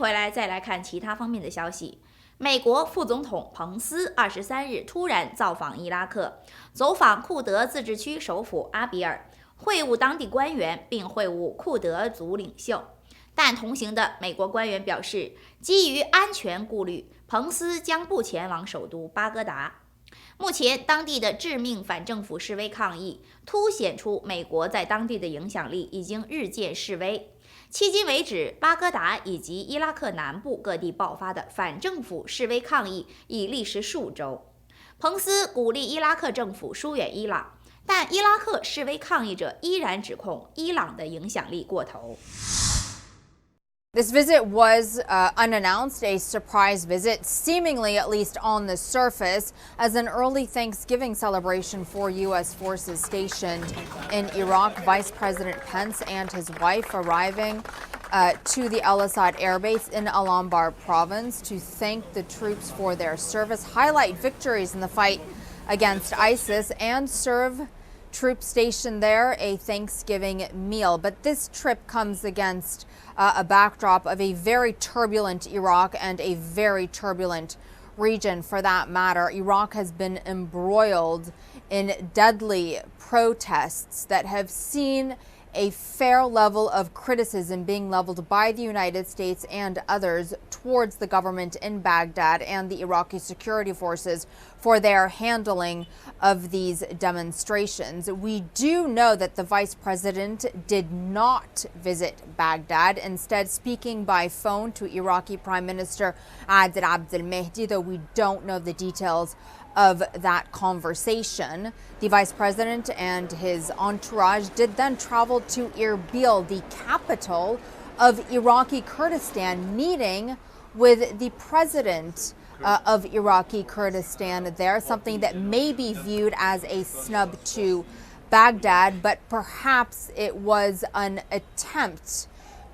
回来再来看其他方面的消息。美国副总统彭斯23日突然造访伊拉克，走访库德自治区首府阿比尔，会晤当地官员，并会晤库德族领袖。但同行的美国官员表示，基于安全顾虑，彭斯将不前往首都巴格达。目前，当地的致命反政府示威抗议凸显出美国在当地的影响力已经日渐式微。迄今为止，巴格达以及伊拉克南部各地爆发的反政府示威抗议已历时数周。彭斯鼓励伊拉克政府疏远伊朗，但伊拉克示威抗议者依然指控伊朗的影响力过头。This visit was unannounced, a surprise visit, seemingly at least on the surface, as an early Thanksgiving celebration for U.S. forces stationed in Iraq. Vice President Pence and his wife arriving to the Al Asad Air Base in Al Anbar province to thank the troops for their service, highlight victories in the fight against ISIS, and serve troops stationed there a Thanksgiving meal. But this trip comes against a backdrop of a very turbulent Iraq and a very turbulent region for that matter. Iraq has been embroiled in deadly protests that have seen a fair level of criticism being leveled by the United States and others towards the government in Baghdad and the Iraqi security forces for their handling of these demonstrations. We do know that the vice president did not visit Baghdad, instead speaking by phone to Iraqi Prime Minister Adel Abdel Mahdi, though we don't know the details of that conversation. The vice president and his entourage did then travel to Erbil, the capital of Iraqi Kurdistan, meeting with the president of Iraqi Kurdistan there, something that may be viewed as a snub to Baghdad, but perhaps it was an attempt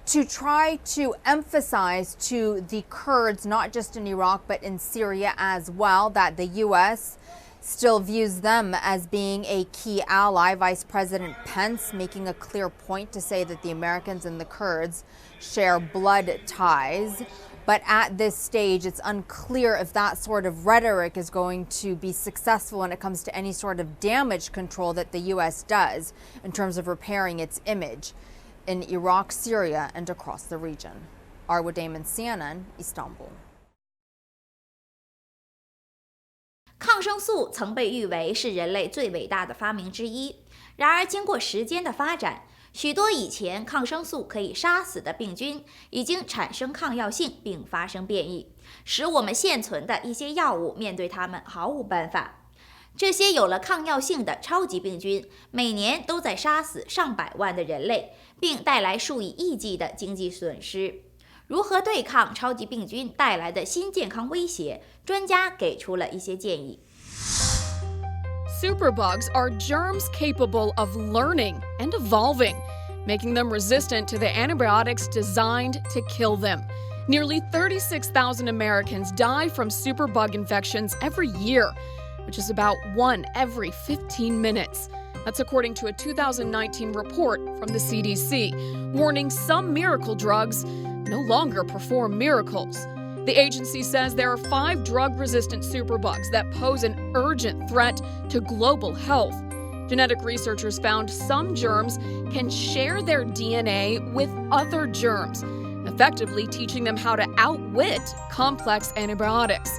to try to emphasize to the Kurds, not just in Iraq, but in Syria as well, that the U.S. still views them as being a key ally. Vice President Pence making a clear point to say that the Americans and the Kurds share blood ties. But at this stage, it's unclear if that sort of rhetoric is going to be successful when it comes to any sort of damage control that the U.S. does in terms of repairing its image in Iraq, Syria, and across the region. Arwa Damon, CNN, Istanbul. 抗生素曾被誉为是人类最伟大的发明之一。然而，经过时间的发展，许多以前抗生素可以杀死的病菌已经产生抗药性并发生变异，使我们现存的一些药物面对它们毫无办法。这些有了抗药性的超级病菌，每年都在杀死上百万的人类，并带来数以亿计的经济损失。如何对抗超级病菌带来的新健康威胁？专家给出了一些建议。Superbugs are germs capable of learning and evolving, making them resistant to the antibiotics designed to kill them. Nearly 36,000 Americans die from superbug infections every year, which is about 1 every 15 minutes. That's according to a 2019 report from the CDC, warning some miracle drugs no longer perform miracles. The agency says there are 5 drug-resistant superbugs that pose an urgent threat to global health. Genetic researchers found some germs can share their DNA with other germs, effectively teaching them how to outwit complex antibiotics.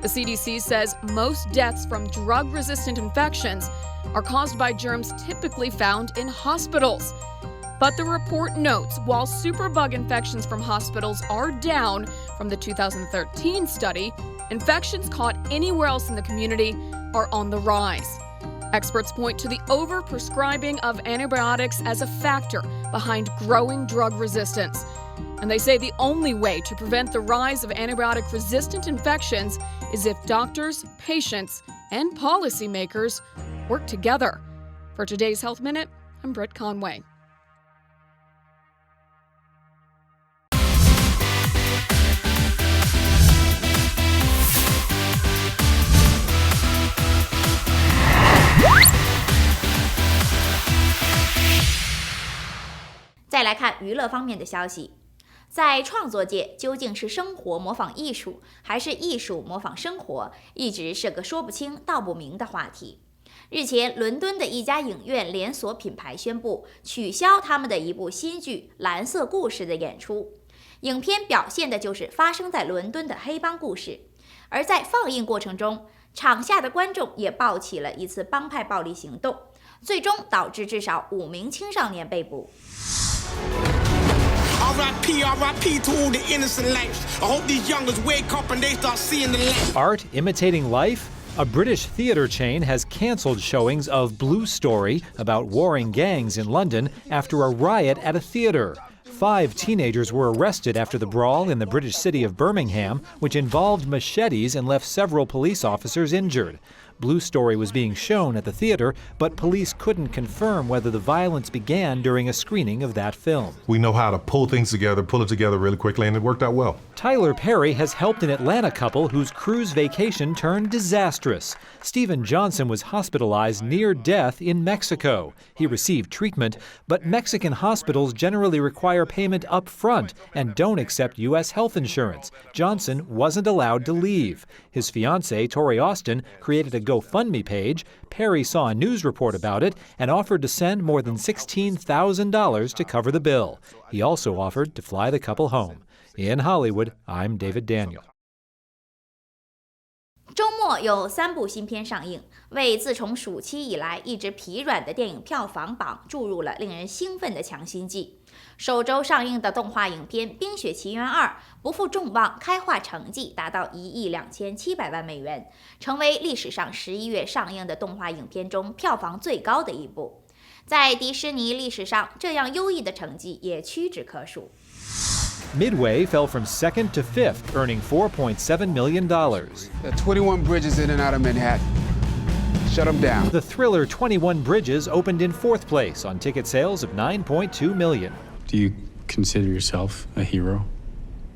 The CDC says most deaths from drug-resistant infections are caused by germs typically found in hospitals. But the report notes while superbug infections from hospitals are down from the 2013 study, infections caught anywhere else in the community are on the rise. Experts point to the overprescribing of antibiotics as a factor behind growing drug resistance. And they say the only way to prevent the rise of antibiotic-resistant infections is if doctors, patients, and policymakers work together. For today's Health Minute, I'm Britt Conway.再来看娱乐方面的消息。在创作界，究竟是生活模仿艺术，还是艺术模仿生活，一直是个说不清道不明的话题。日前，伦敦的一家影院连锁品牌宣布取消他们的一部新剧《蓝色故事》的演出。影片表现的就是发生在伦敦的黑帮故事，而在放映过程中，场下的观众也爆起了一次帮派暴力行动，最终导致至少5名青少年被捕。R.I.P. R.I.P. to all the innocent lives. I hope these youngers wake up and they start seeing the light. Art imitating life? A British theatre chain has cancelled showings of Blue Story, about warring gangs in London, after a riot at a theatre. 5 teenagers were arrested after the brawl in the British city of Birmingham, which involved machetes and left several police officers injured. Blue Story was being shown at the theater, but police couldn't confirm whether the violence began during a screening of that film. We know how to pull things together, pull it together really quickly, and it worked out well. Tyler Perry has helped an Atlanta couple whose cruise vacation turned disastrous. Stephen Johnson was hospitalized near death in Mexico. He received treatment, but Mexican hospitals generally require payment up front and don't accept U.S. health insurance. Johnson wasn't allowed to leave. His fiancée, Tori Austin, created a GoFundMe page. Perry saw a news report about it and offered to send more than $16,000 to cover the bill. He also offered to fly the couple home. In Hollywood, I'm David Daniel. 周末有3部新片上映，为自从暑期以来一直疲软的电影票房榜注入了令人兴奋的强心剂。首周上映的动画影片《冰雪奇缘2》不负众望，开画成绩达到1亿2700万美元，成为历史上11月上映的动画影片中票房最高的一部。在迪士尼历史上，这样优异的成绩也屈指可数。Midway fell from 2nd to 5th, earning $4.7 million. There are 21 bridges in and out of Manhattan. Shut them down. The thriller 21 Bridges opened in 4th place on ticket sales of $9.2 million. Do you consider yourself a hero?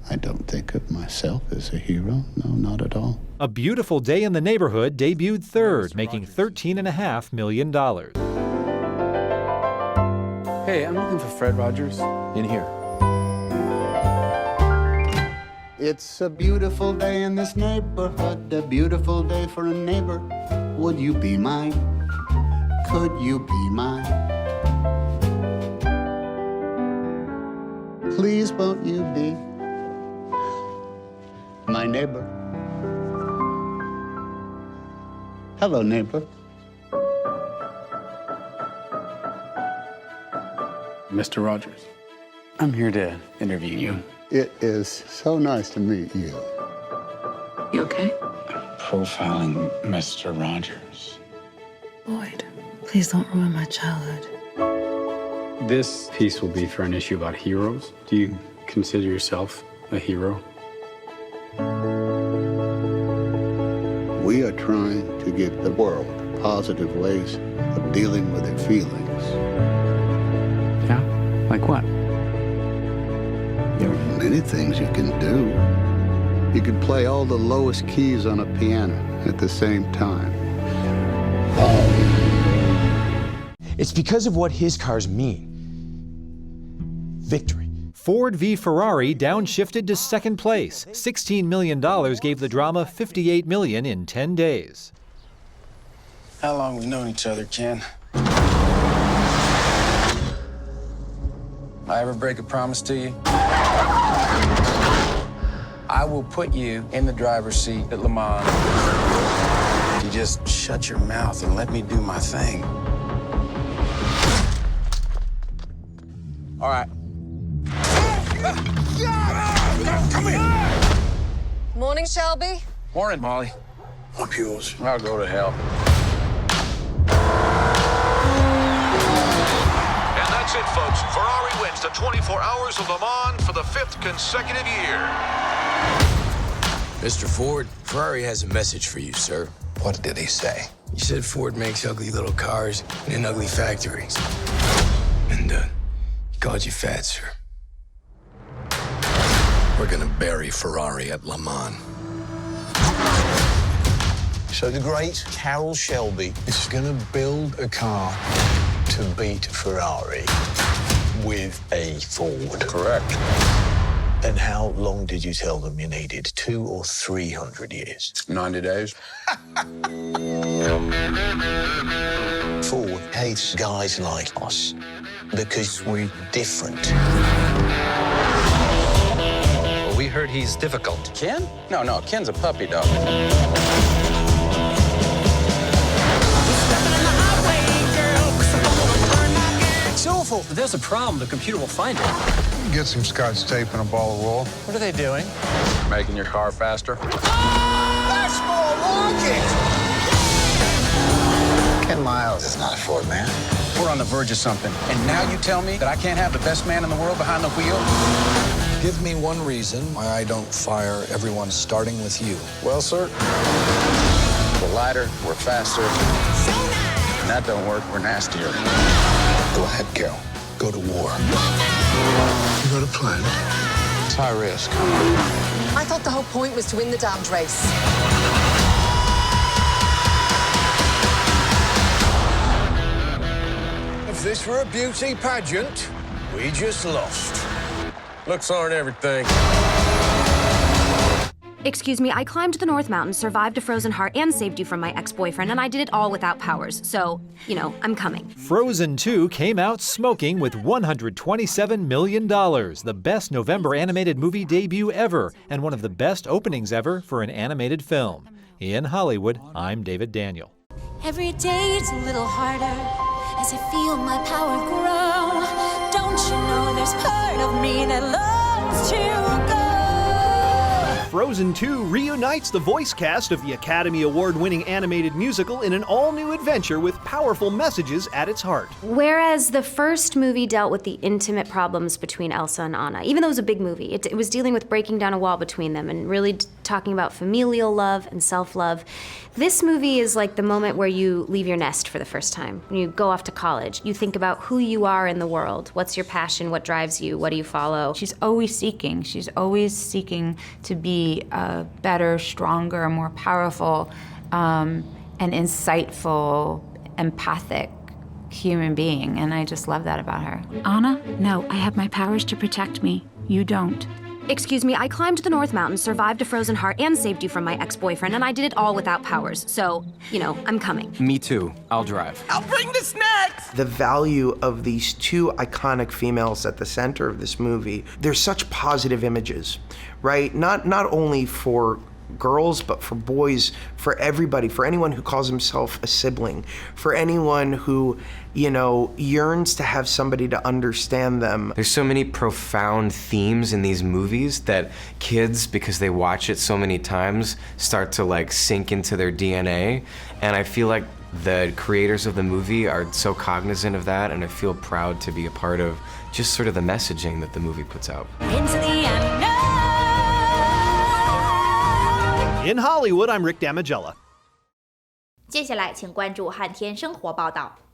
I don't think of myself as a hero. No, not at all. A Beautiful Day in the Neighborhood debuted 3rd, making $13.5 million. Hey, I'm looking for Fred Rogers. In here. It's a beautiful day in this neighborhood, a beautiful day for a neighbor. Would you be mine? Could you be mine? Please won't you be my neighbor? Hello, neighbor. Mr. Rogers, I'm here to interview you. It is so nice to meet you. You okay? Profiling Mr. Rogers. Boyd, please don't ruin my childhood. This piece will be for an issue about heroes. Do you consider yourself a hero? We are trying to give the world positive ways of dealing with their feelings. Yeah? Like what? There are many things you can do. You can play all the lowest keys on a piano at the same time. It's because of what his cars mean. Victory. Ford v. Ferrari downshifted to 2nd place. $16 million gave the drama $58 million in 10 days. How long we known each other, Ken? I ever break a promise to you? I will put you in the driver's seat at Le Mans. If you just shut your mouth and let me do my thing. All right. Come here. Morning, Shelby. Morning, Molly. I'm yours. I'll go to hell. And that's it, folks. Ferrari wins the 24 Hours of Le Mans for the 5th consecutive year. Mr. Ford, Ferrari has a message for you, sir. What did he say? He said Ford makes ugly little cars in ugly factories. And, he called you fat, sir. We're gonna bury Ferrari at Le Mans. So the great Carroll Shelby is gonna build a car to beat Ferrari with a Ford. Correct. And how long did you tell them you needed? 200 or 300 years? 90 days. Ford hates guys like us because we're different. Well, we heard he's difficult. Ken? No, Ken's a puppy dog. It's awful. There's a problem. The computer will find it. Get some Scotch tape and a ball of wool. What are they doing? Making your car faster. That's more like it! Ken Miles is not a Ford man. We're on the verge of something. And now you tell me that I can't have the best man in the world behind the wheel? Give me one reason why I don't fire everyone starting with you. Well, sir, we're lighter, we're faster. And that don't work, we're nastier. Go ahead, Carol. Go to war. You got a plan? It's high risk. I thought the whole point was to win the damned race. If this were a beauty pageant, we just lost. Looks aren't everything. Excuse me, I climbed the North Mountain, survived a frozen heart, and saved you from my ex-boyfriend, and I did it all without powers. So, I'm coming. Frozen 2 came out smoking with $127 million, the best November animated movie debut ever, and one of the best openings ever for an animated film. In Hollywood, I'm David Daniel. Every day it's a little harder as I feel my power grow. Don't you know there's part of me that loves to go? Frozen 2 reunites the voice cast of the Academy Award-winning animated musical in an all-new adventure with powerful messages at its heart. Whereas the first movie dealt with the intimate problems between Elsa and Anna, even though it was a big movie, it was dealing with breaking down a wall between them and really talking about familial love and self-love. This movie is like the moment where you leave your nest for the first time. When you go off to college, you think about who you are in the world. What's your passion? What drives you? What do you follow? She's always seeking. She's always seeking to be a better, stronger, more powerful, and insightful, empathic human being, and I just love that about her. Anna, no, I have my powers to protect me. You don't. Excuse me, I climbed the North Mountain, survived a frozen heart, and saved you from my ex-boyfriend, and I did it all without powers. So, I'm coming. Me too. I'll drive. I'll bring the snacks! The value of these two iconic females at the center of this movie, they're such positive images, right? Not only for girls, but for boys, for everybody, for anyone who calls himself a sibling, for anyone who, yearns to have somebody to understand them. There's so many profound themes in these movies that kids, because they watch it so many times, start to sink into their DNA. And I feel like the creators of the movie are so cognizant of that, and I feel proud to be a part of just sort of the messaging that the movie puts out. Into the unknown. In Hollywood, I'm Rick Damigella.接下来，请关注汉天生活报道。